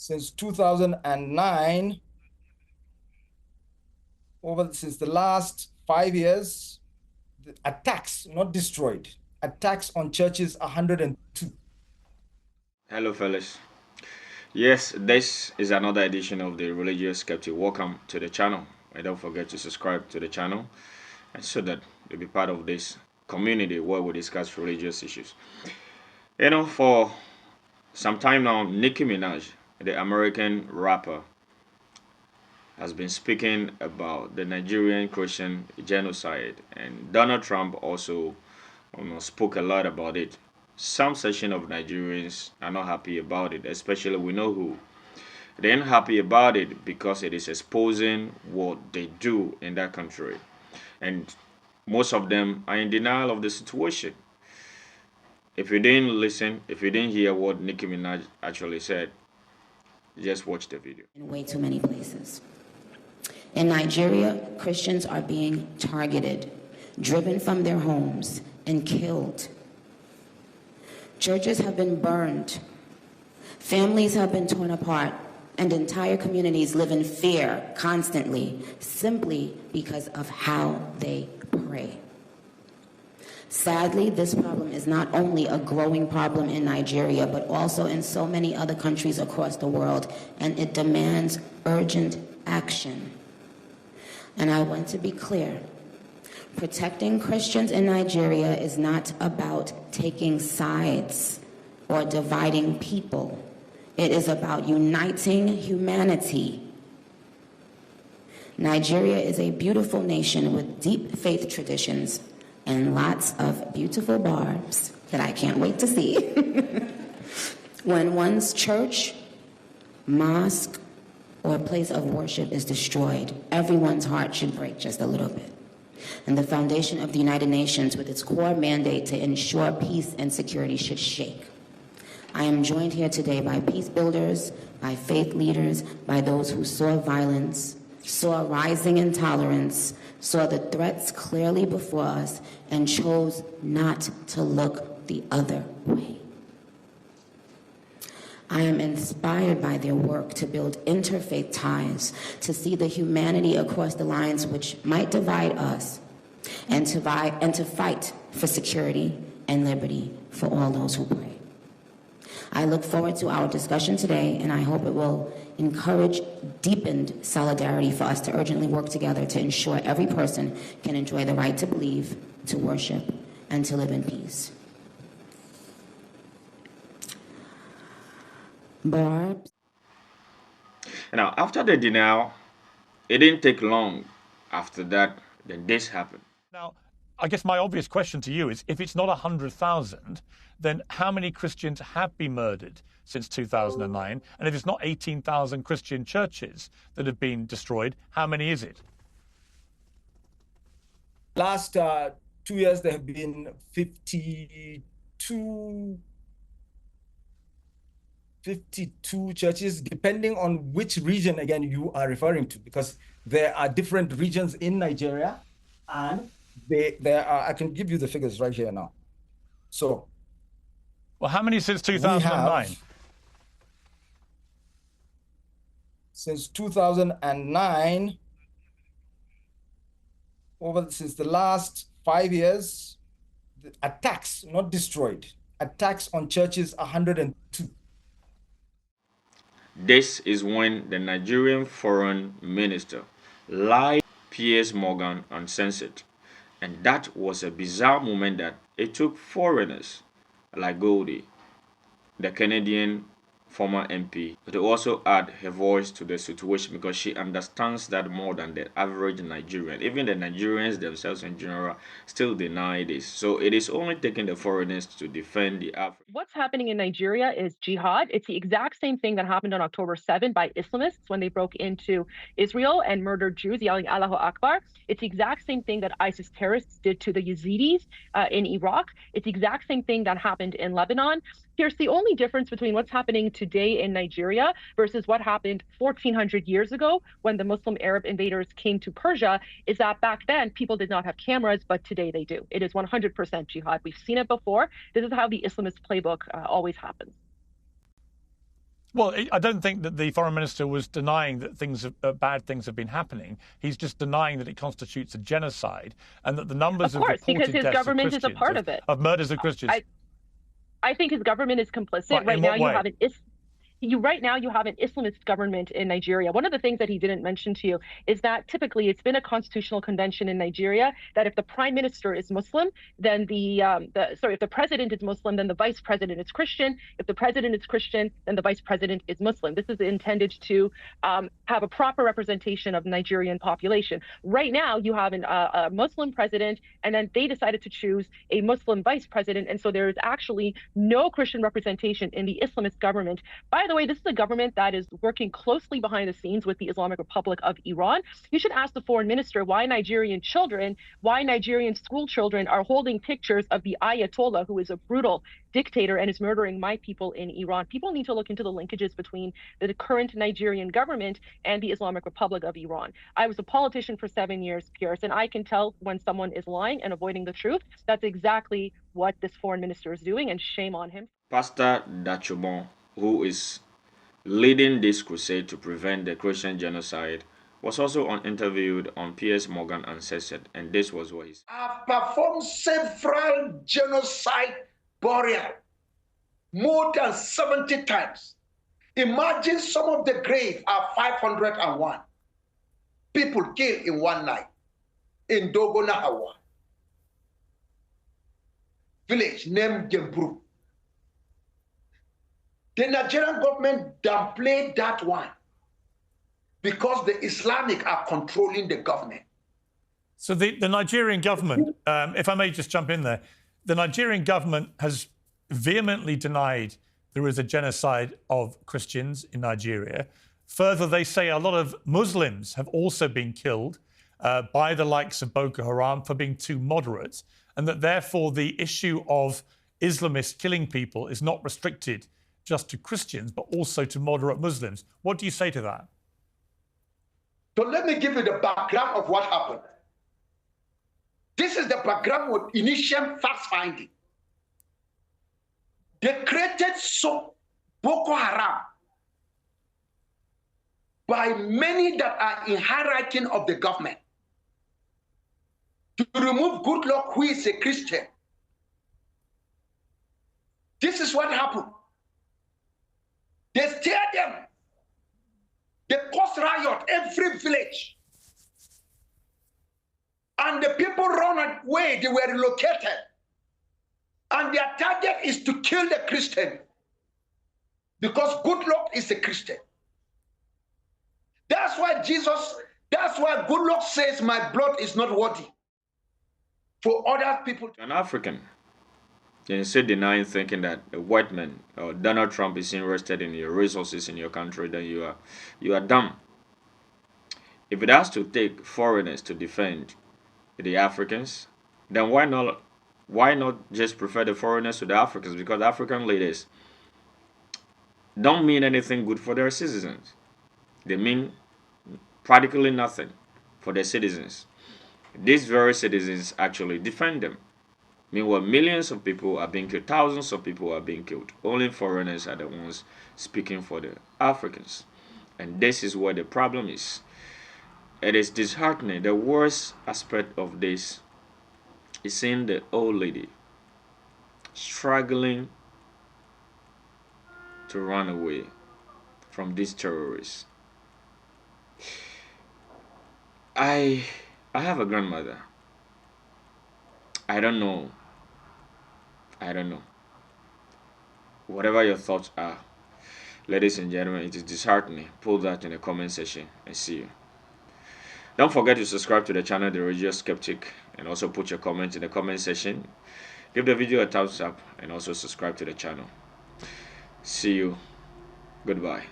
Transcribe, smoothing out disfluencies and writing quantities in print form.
Since 2009, since the last 5 years, the attacks, not destroyed, attacks on churches 102. Hello, fellas. Yes, this is another edition of the Religious Skeptic. Welcome to the channel. And don't forget to subscribe to the channel and so that you'll be part of this community where we discuss religious issues. For some time now, Nicki Minaj, the American rapper, has been speaking about the Nigerian Christian genocide, and Donald Trump also spoke a lot about it. Some section of Nigerians are not happy about it, especially we know who. They ain't happy about it because it is exposing what they do in that country. And most of them are in denial of the situation. If you didn't listen, if you didn't hear what Nicki Minaj actually said, just watch the video. In way too many places. In Nigeria, Christians are being targeted, driven from their homes, and killed. Churches have been burned. Families have been torn apart, and entire communities live in fear constantly, simply because of how they pray. Sadly, this problem is not only a growing problem in Nigeria, but also in so many other countries across the world, and it demands urgent action. And I want to be clear. Protecting Christians in Nigeria is not about taking sides or dividing people. It is about uniting humanity. Nigeria is a beautiful nation with deep faith traditions and lots of beautiful barbs that I can't wait to see. When one's church, mosque, or place of worship is destroyed, everyone's heart should break just a little bit. And the foundation of the United Nations, with its core mandate to ensure peace and security, should shake. I am joined here today by peace builders, by faith leaders, by those who saw violence, saw rising intolerance, saw the threats clearly before us, and chose not to look the other way. I am inspired by their work to build interfaith ties, to see the humanity across the lines which might divide us, and to fight for security and liberty for all those who pray. I look forward to our discussion today, and I hope it will encourage deepened solidarity for us to urgently work together to ensure every person can enjoy the right to believe, to worship, and to live in peace. Barbs. Now, after the denial, it didn't take long after that, then this happened. Now, I guess my obvious question to you is, if it's not 100,000, then how many Christians have been murdered since 2009? And if it's not 18,000 Christian churches that have been destroyed, how many is it? Last 2 years, there have been 52 churches, depending on which region, again, you are referring to, because there are different regions in Nigeria, and there are, I can give you the figures right here now. So, well, how many since 2009? Since 2009, since the last 5 years, the attacks, not destroyed, attacks on churches 102. This is when the Nigerian Foreign Minister lied PIERS MORGAN Uncensored. And that was a bizarre moment that it took foreigners like Goldie, the Canadian former MP, to also add her voice to the situation, because she understands that more than the average Nigerian. Even the Nigerians themselves in general still deny this. So it is only taking the foreigners to defend the African. What's happening in Nigeria is jihad. It's the exact same thing that happened on October 7 by Islamists when they broke into Israel and murdered Jews yelling Allahu Akbar. It's the exact same thing that ISIS terrorists did to the Yazidis in Iraq. It's the exact same thing that happened in Lebanon. Here's the only difference between what's happening today in Nigeria versus what happened 1,400 years ago when the Muslim Arab invaders came to Persia is that back then people did not have cameras, but today they do. It is 100% jihad. We've seen it before. This is how the Islamist playbook always happens. Well, I don't think that the foreign minister was denying that bad things have been happening. He's just denying that it constitutes a genocide and that the numbers Of of course, because reported his deaths of government is a Christians, part of it. of murders of Christians. I think his government is complicit. Right now, you have an Islamist government in Nigeria. One of the things that he didn't mention to you is that typically it's been a constitutional convention in Nigeria that if the prime minister is Muslim, then if the president is Muslim, then the vice president is Christian. If the president is Christian, then the vice president is Muslim. This is intended to have a proper representation of the Nigerian population. Right now, you have a Muslim president, and then they decided to choose a Muslim vice president, and so there is actually no Christian representation in the Islamist government. By the way, this is a government that is working closely behind the scenes with the Islamic Republic of Iran. You should ask the foreign minister why Nigerian school children are holding pictures of the Ayatollah, who is a brutal dictator and is murdering my people in Iran. People need to look into the linkages between the current Nigerian government and the Islamic Republic of Iran. I was a politician for 7 years, Piers, and I can tell when someone is lying and avoiding the truth. That's exactly what this foreign minister is doing, and shame on him. Pastor Dachobon, who is leading this crusade to prevent the Christian genocide, was also interviewed on PIERS MORGAN UNCENSORED, and this was what he said. I've performed several genocide burial more than 70 times. Imagine some of the graves are 501 people killed in one night in Dogonahawa village named Gembru. The Nigerian government downplayed that one because the Islamic are controlling the government. So the Nigerian government, if I may just jump in there, the Nigerian government has vehemently denied there is a genocide of Christians in Nigeria. Further, they say a lot of Muslims have also been killed by the likes of Boko Haram for being too moderate, and that therefore the issue of Islamists killing people is not restricted just to Christians, but also to moderate Muslims. What do you say to that? So let me give you the background of what happened. This is the background with initial fact-finding. They created Boko Haram by many that are in hierarchy of the government to remove Goodluck, who is a Christian. This is what happened. They steer them. They caused riot every village. And the people run away, they were relocated. And their target is to kill the Christian. Because Goodluck is a Christian. That's why Goodluck says my blood is not worthy for other people. An African, you still denying thinking that a white man or Donald Trump is interested in your resources in your country, then you are dumb. If it has to take foreigners to defend the Africans, then why not just prefer the foreigners to the Africans? Because African leaders don't mean anything good for their citizens. They mean practically nothing for their citizens. These very citizens actually defend them. Meanwhile, millions of people are being killed, thousands of people are being killed. Only foreigners are the ones speaking for the Africans. And this is where the problem is. It is disheartening. The worst aspect of this is seeing the old lady struggling to run away from these terrorists. I have a grandmother. I don't know. Whatever your thoughts are, ladies and gentlemen, it is disheartening. Put that in the comment section and see you. Don't forget to subscribe to the channel, The Religious Skeptic, and also put your comments in the comment section. Give the video a thumbs up and also subscribe to the channel. See you. Goodbye.